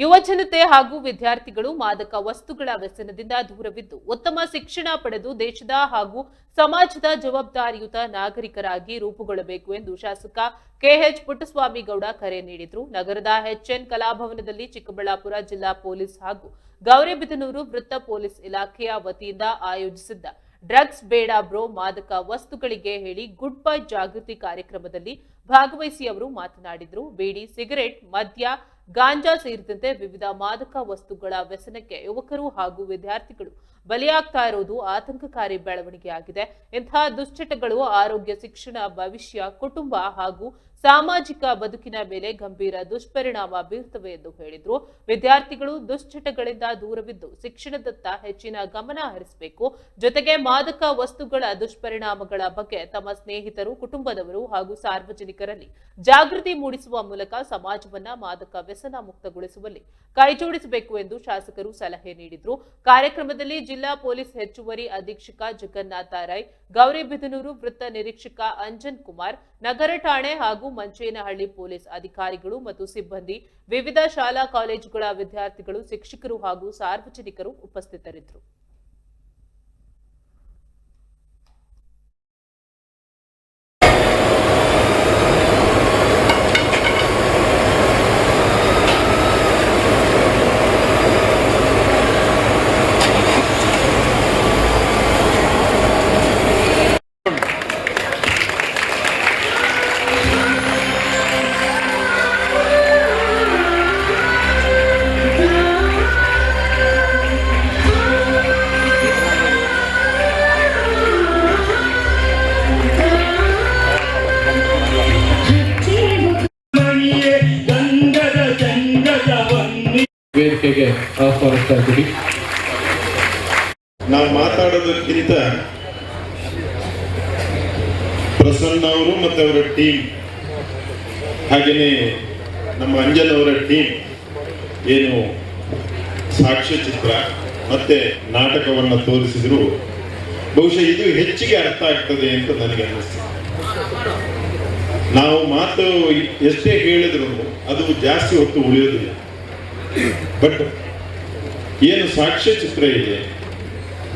ಯುವಜನತೆ ಹಾಗೂ ವಿದ್ಯಾರ್ಥಿಗಳು ಮಾದಕ ವಸ್ತುಗಳ ವ್ಯಸನದಿಂದ ದೂರವಿದ್ದು ಉತ್ತಮ ಶಿಕ್ಷಣ ಪಡೆದು ದೇಶದ ಹಾಗೂ ಸಮಾಜದ ಜವಾಬ್ದಾರಿಯುತ ನಾಗರಿಕರಾಗಿ ರೂಪುಗೊಳ್ಳಬೇಕು ಎಂದು ಶಾಸಕ ಕೆಎಚ್ ಪುಟ್ಟಸ್ವಾಮಿ ಗೌಡ ಕರೆ ನೀಡಿದರು. ನಗರದ ಎಚ್ಎನ್ ಕಲಾಭವನದಲ್ಲಿ ಚಿಕ್ಕಬಳ್ಳಾಪುರ ಜಿಲ್ಲಾ ಪೊಲೀಸ್ ಹಾಗೂ ಗೌರಿಬಿದನೂರು ವೃತ್ತ ಪೊಲೀಸ್ ಇಲಾಖೆಯ ವತಿಯಿಂದ ಆಯೋಜಿಸಿದ್ದ ಡ್ರಗ್ಸ್ ಬೇಡ ಬ್ರೋ ಮಾದಕ ವಸ್ತುಗಳಿಗೆ ಹೇಳಿ ಗುಡ್ ಬೈ ಜಾಗೃತಿ ಕಾರ್ಯಕ್ರಮದಲ್ಲಿ ಭಾಗವಹಿಸಿ ಅವರು ಮಾತನಾಡಿದರು. ಬೀಡಿ, ಸಿಗರೆಟ್, ಮದ್ಯ, ಗಾಂಜಾ ಸೇರಿದಂತೆ ವಿವಿಧ ಮಾದಕ ವಸ್ತುಗಳ ವ್ಯಸನಕ್ಕೆ ಯುವಕರು ಹಾಗೂ ವಿದ್ಯಾರ್ಥಿಗಳು ಬಲಿಯಾಗ್ತಾ ಇರುವುದು ಆತಂಕಕಾರಿ ಬೆಳವಣಿಗೆಯಾಗಿದೆ. ಇಂತಹ ದುಶ್ಚಟಗಳು ಆರೋಗ್ಯ, ಶಿಕ್ಷಣ, ಭವಿಷ್ಯ, ಕುಟುಂಬ ಹಾಗೂ ಸಾಮಾಜಿಕ ಬದುಕಿನ ಮೇಲೆ ಗಂಭೀರ ದುಷ್ಪರಿಣಾಮ ಬೀರುತ್ತವೆ ಎಂದು ಹೇಳಿದರು. ವಿದ್ಯಾರ್ಥಿಗಳು ದುಶ್ಚಟಗಳಿಂದ ದೂರವಿದ್ದು ಶಿಕ್ಷಣದತ್ತ ಹೆಚ್ಚಿನ ಗಮನ ಹರಿಸಬೇಕು. ಜೊತೆಗೆ ಮಾದಕ ವಸ್ತುಗಳ ದುಷ್ಪರಿಣಾಮಗಳ ಬಗ್ಗೆ ತಮ್ಮ ಸ್ನೇಹಿತರು, ಕುಟುಂಬದವರು ಹಾಗೂ ಸಾರ್ವಜನಿಕರಲ್ಲಿ ಜಾಗೃತಿ ಮೂಡಿಸುವ ಮೂಲಕ ಸಮಾಜವನ್ನ ಮಾದಕ ವ್ಯಸನ ಮುಕ್ತಗೊಳಿಸುವಲ್ಲಿ ಕೈಜೋಡಿಸಬೇಕು ಎಂದು ಶಾಸಕರು ಸಲಹೆ ನೀಡಿದರು. ಕಾರ್ಯಕ್ರಮದಲ್ಲಿ ಜಿಲ್ಲಾ ಪೊಲೀಸ್ ಹೆಚ್ಚುವರಿ ಅಧೀಕ್ಷಕ ಜಗನ್ನಾಥ ರೈ, ಗೌರಿಬಿದನೂರು ವೃತ್ತ ನಿರೀಕ್ಷಕ ಅಂಜನ್ ಕುಮಾರ್, ನಗರ ಠಾಣೆ ಹಾಗೂ ಮಂಚೇನಹಳ್ಳಿ ಪೊಲೀಸ್ ಅಧಿಕಾರಿಗಳು ಮತ್ತು ಸಿಬ್ಬಂದಿ, ವಿವಿಧ ಶಾಲಾ ಕಾಲೇಜುಗಳ ವಿದ್ಯಾರ್ಥಿಗಳು, ಶಿಕ್ಷಕರು ಹಾಗೂ ಸಾರ್ವಜನಿಕರು ಉಪಸ್ಥಿತರಿದ್ದರು. ವೇದಿಕೆಗೆ ಆಹ್ವಾನಿಸ್ತಾ ಇದ್ದೀವಿ. ನಾವು ಮಾತಾಡೋದಕ್ಕಿಂತ ಪ್ರಸನ್ನ ಅವರು ಮತ್ತು ಅವರ ಟೀಮ್, ಹಾಗೆಯೇ ನಮ್ಮ ಅಂಜನ್ ಅವರ ಟೀಮ್ ಏನು ಸಾಕ್ಷ್ಯಚಿತ್ರ ಮತ್ತೆ ನಾಟಕವನ್ನು ತೋರಿಸಿದ್ರು, ಬಹುಶಃ ಇದು ಹೆಚ್ಚಿಗೆ ಅರ್ಥ ಆಗ್ತದೆ ಅಂತ ನನಗೆ ಅನ್ನಿಸ್ತು. ನಾವು ಮಾತು ಎಷ್ಟೇ ಹೇಳಿದ್ರು ಅದು ಜಾಸ್ತಿ ಹೊತ್ತು ಉಳಿಯೋದಿಲ್ಲ. ಬಟ್ ಏನು ಸಾಕ್ಷ್ಯಚಿತ್ರ ಇದೆ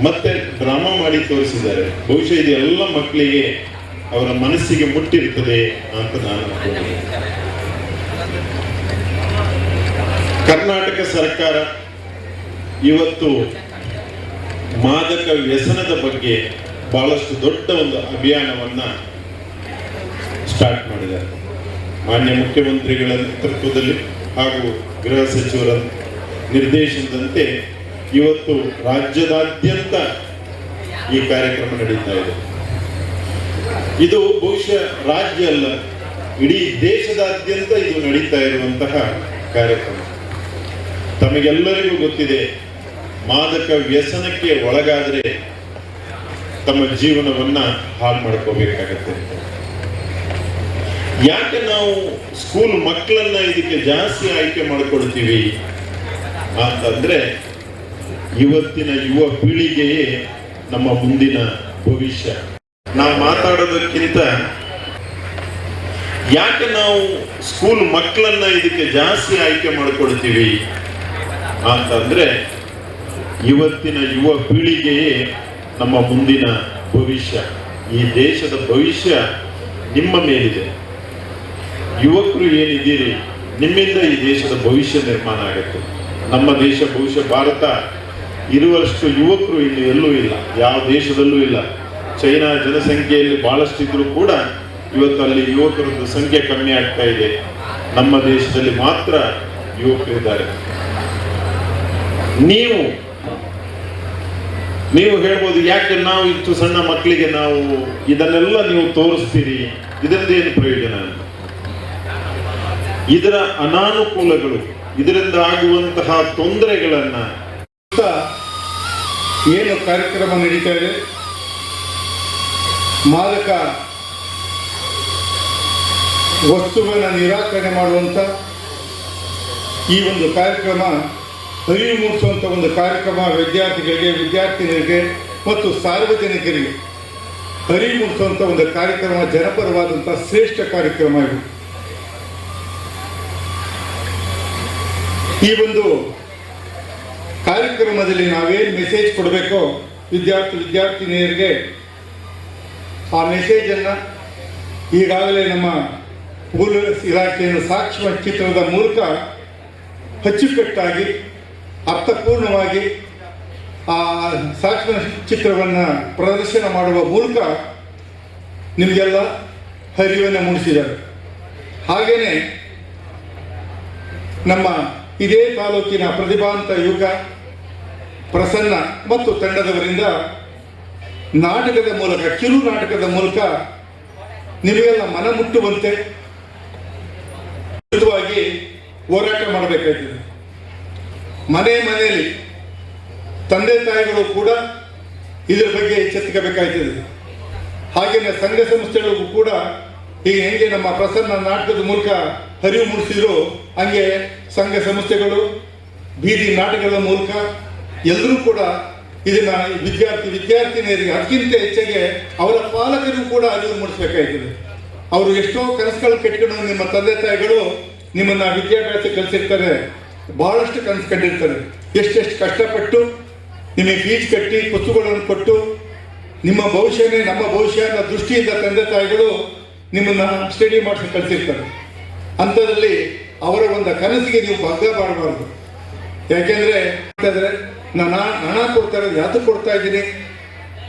ಮತ್ತೆ ಡ್ರಾಮಾ ಮಾಡಿ ತೋರಿಸಿದ್ದಾರೆ, ಬಹುಶಃ ಇದು ಎಲ್ಲ ಮಕ್ಕಳಿಗೆ ಅವರ ಮನಸ್ಸಿಗೆ ಮುಟ್ಟಿರ್ತದೆ ಅಂತ ನಾನು ಅನ್ಕೊಂಡಿದ್ದೀನಿ. ಕರ್ನಾಟಕ ಸರ್ಕಾರ ಇವತ್ತು ಮಾದಕ ವ್ಯಸನದ ಬಗ್ಗೆ ಬಹಳಷ್ಟು ದೊಡ್ಡ ಒಂದು ಅಭಿಯಾನವನ್ನ ಸ್ಟಾರ್ಟ್ ಮಾಡಿದ್ದಾರೆ. ಮಾನ್ಯ ಮುಖ್ಯಮಂತ್ರಿಗಳ ನೇತೃತ್ವದಲ್ಲಿ ಹಾಗೂ ಗೃಹ ಸಚಿವರ ನಿರ್ದೇಶನದಂತೆ ಇವತ್ತು ರಾಜ್ಯದಾದ್ಯಂತ ಈ ಕಾರ್ಯಕ್ರಮ ನಡೀತಾ ಇದೆ. ಇದು ಬಹುಶಃ ರಾಜ್ಯ ಅಲ್ಲ, ಇಡೀ ದೇಶದಾದ್ಯಂತ ಇದು ನಡೀತಾ ಇರುವಂತಹ ಕಾರ್ಯಕ್ರಮ. ತಮಗೆಲ್ಲರಿಗೂ ಗೊತ್ತಿದೆ, ಮಾದಕ ವ್ಯಸನಕ್ಕೆ ಒಳಗಾದರೆ ತಮ್ಮ ಜೀವನವನ್ನ ಹಾಳು ಮಾಡ್ಕೋಬೇಕಾಗತ್ತೆ. ಯಾಕೆ ನಾವು ಸ್ಕೂಲ್ ಮಕ್ಕಳನ್ನ ಇದಕ್ಕೆ ಜಾಸ್ತಿ ಆಯ್ಕೆ ಮಾಡಿಕೊಳ್ತೀವಿ ಅಂತಂದ್ರೆ, ಇವತ್ತಿನ ಯುವ ಪೀಳಿಗೆಯೇ ನಮ್ಮ ಮುಂದಿನ ಭವಿಷ್ಯ. ನಾವು ಮಾತಾಡೋದಕ್ಕಿಂತ ಯಾಕೆ ನಾವು ಸ್ಕೂಲ್ ಮಕ್ಕಳನ್ನ ಇದಕ್ಕೆ ಜಾಸ್ತಿ ಆಯ್ಕೆ ಮಾಡಿಕೊಳ್ತೀವಿ ಅಂತಂದ್ರೆ, ಇವತ್ತಿನ ಯುವ ಪೀಳಿಗೆಯೇ ನಮ್ಮ ಮುಂದಿನ ಭವಿಷ್ಯ. ಈ ದೇಶದ ಭವಿಷ್ಯ ನಿಮ್ಮ ಮೇಲಿದೆ. ಯುವಕರು ಏನಿದ್ದೀರಿ, ನಿಮ್ಮಿಂದ ಈ ದೇಶದ ಭವಿಷ್ಯ ನಿರ್ಮಾಣ ಆಗುತ್ತೆ. ನಮ್ಮ ದೇಶ ಬಹುಶಃ ಭಾರತ ಇರುವಷ್ಟು ಯುವಕರು ಇಲ್ಲಿ ಎಲ್ಲೂ ಇಲ್ಲ, ಯಾವ ದೇಶದಲ್ಲೂ ಇಲ್ಲ. ಚೈನಾ ಜನಸಂಖ್ಯೆಯಲ್ಲಿ ಬಹಳಷ್ಟು ಇದ್ರೂ ಕೂಡ ಇವತ್ತು ಅಲ್ಲಿ ಯುವಕರದ್ದು ಸಂಖ್ಯೆ ಕಮ್ಮಿ ಆಗ್ತಾ ಇದೆ. ನಮ್ಮ ದೇಶದಲ್ಲಿ ಮಾತ್ರ ಯುವಕರಿದ್ದಾರೆ. ನೀವು ಹೇಳ್ಬೋದು, ಯಾಕೆ ನಾವು ಇಷ್ಟು ಸಣ್ಣ ಮಕ್ಕಳಿಗೆ ನಾವು ಇದನ್ನೆಲ್ಲ ನೀವು ತೋರಿಸ್ತೀರಿ, ಇದರಿಂದ ಏನು ಪ್ರಯೋಜನ ಅಂತ. ಇದರ ಅನಾನುಕೂಲಗಳು, ಇದರಿಂದ ಆಗುವಂತಹ ತೊಂದರೆಗಳನ್ನ ಏನು ಕಾರ್ಯಕ್ರಮ ನಡೀತಾ ಇದೆ, ಮಾದಕ ವಸ್ತುಗಳನ್ನು ನಿರಾಕರಣೆ ಮಾಡುವಂಥ ಈ ಒಂದು ಕಾರ್ಯಕ್ರಮ, ಅರಿವು ಮೂಡಿಸುವಂಥ ಒಂದು ಕಾರ್ಯಕ್ರಮ, ವಿದ್ಯಾರ್ಥಿಗಳಿಗೆ, ವಿದ್ಯಾರ್ಥಿನಿಯರಿಗೆ ಮತ್ತು ಸಾರ್ವಜನಿಕರಿಗೆ ಅರಿವು ಮೂಡಿಸುವಂಥ ಒಂದು ಕಾರ್ಯಕ್ರಮ, ಜನಪರವಾದಂಥ ಶ್ರೇಷ್ಠ ಕಾರ್ಯಕ್ರಮ ಇದು. ಈ ಒಂದು ಕಾರ್ಯಕ್ರಮದಲ್ಲಿ ನಾವೇನು ಮೆಸೇಜ್ ಕೊಡಬೇಕೋ ವಿದ್ಯಾರ್ಥಿನಿಯರಿಗೆ ಆ ಮೆಸೇಜನ್ನು ಈಗಾಗಲೇ ನಮ್ಮ ಪೊಲೀಸ್ ಇಲಾಖೆಯನ್ನು ಸಾಕ್ಷ್ಯ ಚಿತ್ರದ ಮೂಲಕ ಅಚ್ಚುಕಟ್ಟಾಗಿ ಅರ್ಥಪೂರ್ಣವಾಗಿ ಆ ಸಾಕ್ಷ್ಯ ಚಿತ್ರವನ್ನು ಪ್ರದರ್ಶನ ಮಾಡುವ ಮೂಲಕ ನಿಮಗೆಲ್ಲ ಅರಿವನ್ನು ಮೂಡಿಸಿದ್ದಾರೆ. ಹಾಗೆಯೇ ನಮ್ಮ ಇದೇ ತಾಲೂಕಿನ ಪ್ರತಿಭಾವಂತ ಯುವಕ ಪ್ರಸನ್ನ ಮತ್ತು ತಂಡದವರಿಂದ ನಾಟಕದ ಮೂಲಕ, ಕಿರು ನಾಟಕದ ಮೂಲಕ ನಿಮಗೆಲ್ಲ ಮನ ಮುಟ್ಟುವಂತೆ ವಿರುದ್ಧವಾಗಿ ಹೋರಾಟ ಮಾಡಬೇಕಾಗ್ತದೆ. ಮನೆಯಲ್ಲಿ ತಂದೆ ತಾಯಿಗಳು ಕೂಡ ಇದರ ಬಗ್ಗೆ ಎಚ್ಚೆತ್ತುಕೋಬೇಕಾಗ್ತದೆ. ಹಾಗೆಯೇ ಸಂಘ ಸಂಸ್ಥೆಗಳಿಗೂ ಕೂಡ ಈಗ ಹೆಂಗೆ ನಮ್ಮ ಪ್ರಸನ್ನ ನಾಟಕದ ಮೂಲಕ ಅರಿವು ಮೂಡಿಸಿದ್ರು, ಹಂಗೆ ಸಂಘ ಸಂಸ್ಥೆಗಳು ಬೀದಿ ನಾಟಕದ ಮೂಲಕ ಎಲ್ಲರೂ ಕೂಡ ಇದನ್ನ ವಿದ್ಯಾರ್ಥಿನಿಯರಿಗೆ ಅದಕ್ಕಿಂತ ಹೆಚ್ಚಾಗಿ ಅವರ ಪಾಲಕರಿಗೂ ಕೂಡ ಅರಿವು ಮೂಡಿಸಬೇಕಾಗ್ತದೆ. ಅವರು ಎಷ್ಟೋ ಕನಸುಗಳು ಕೆಟ್ಕೊಂಡು ನಿಮ್ಮ ತಂದೆ ತಾಯಿಗಳು ನಿಮ್ಮನ್ನ ವಿದ್ಯಾಭ್ಯಾಸ ಕಲಿಸಿರ್ತಾರೆ, ಬಹಳಷ್ಟು ಕನಸು ಕಂಡಿರ್ತಾರೆ. ಎಷ್ಟೆಷ್ಟು ಕಷ್ಟಪಟ್ಟು ನಿಮಗೆ ಫೀಸ್ ಕಟ್ಟಿ ಪುಸ್ತಕಗಳನ್ನು ಕೊಟ್ಟು ನಿಮ್ಮ ಭವಿಷ್ಯನೇ ನಮ್ಮ ಭವಿಷ್ಯ ಅನ್ನೋ ದೃಷ್ಟಿಯಿಂದ ತಂದೆ ತಾಯಿಗಳು ನಿಮ್ಮನ್ನ ಸ್ಟಡಿ ಮಾಡಿಸಿ ಕಲಿಸಿರ್ತಾರೆ. ಅಂಥದ್ರಲ್ಲಿ ಅವರ ಒಂದು ಕನಸಿಗೆ ನೀವು ಭಂಗ ಮಾಡಬಾರ್ದು. ಯಾಕೆಂದ್ರೆ ನಾನು ಹಣ ಕೊಡ್ತಾ ಇರೋದು ಯಾತಕ್ಕೆ ಕೊಡ್ತಾ ಇದ್ದೀನಿ,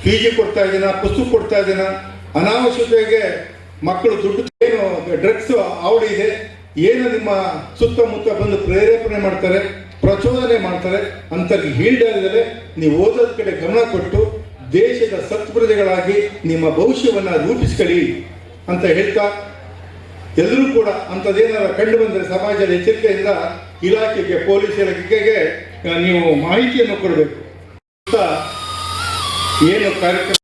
ಫೀಜಿ ಕೊಡ್ತಾ ಇದ್ದೀನ, ಪುಸ್ತಕ ಕೊಡ್ತಾ ಇದ್ದೀನ, ಅನಾವಶ್ಯಕವಾಗಿ ಮಕ್ಕಳು ದುಡ್ಡು ಏನು ಡ್ರಗ್ಸ್ ಅವಳಿ ಇದೆ, ಏನು ನಿಮ್ಮ ಸುತ್ತಮುತ್ತ ಬಂದು ಪ್ರೇರೇಪಣೆ ಮಾಡ್ತಾರೆ, ಪ್ರಚೋದನೆ ಮಾಡ್ತಾರೆ ಅಂತ ಹೇಳಿದರೆ ನೀವು ಓದೋದ ಕಡೆ ಗಮನ ಕೊಟ್ಟು ದೇಶದ ಸತ್ಪ್ರಜೆಗಳಾಗಿ ನಿಮ್ಮ ಭವಿಷ್ಯವನ್ನು ರೂಪಿಸ್ಕೊಳ್ಳಿ ಅಂತ ಹೇಳ್ತಾ, ಎಲ್ಲರೂ ಕೂಡ ಅಂಥದ್ದೇನಾರ ಕಂಡು ಬಂದರೆ ಸಮಾಜದ ಎಚ್ಚರಿಕೆಯಿಂದ ಇಲಾಖೆಗೆ, ಪೊಲೀಸ್ ಇಲಾಖೆಗೆ ನೀವು ಮಾಹಿತಿಯನ್ನು ಕೊಡಬೇಕು ಅಂತ ಏನು ಕಾರ್ಯಕ್ರಮ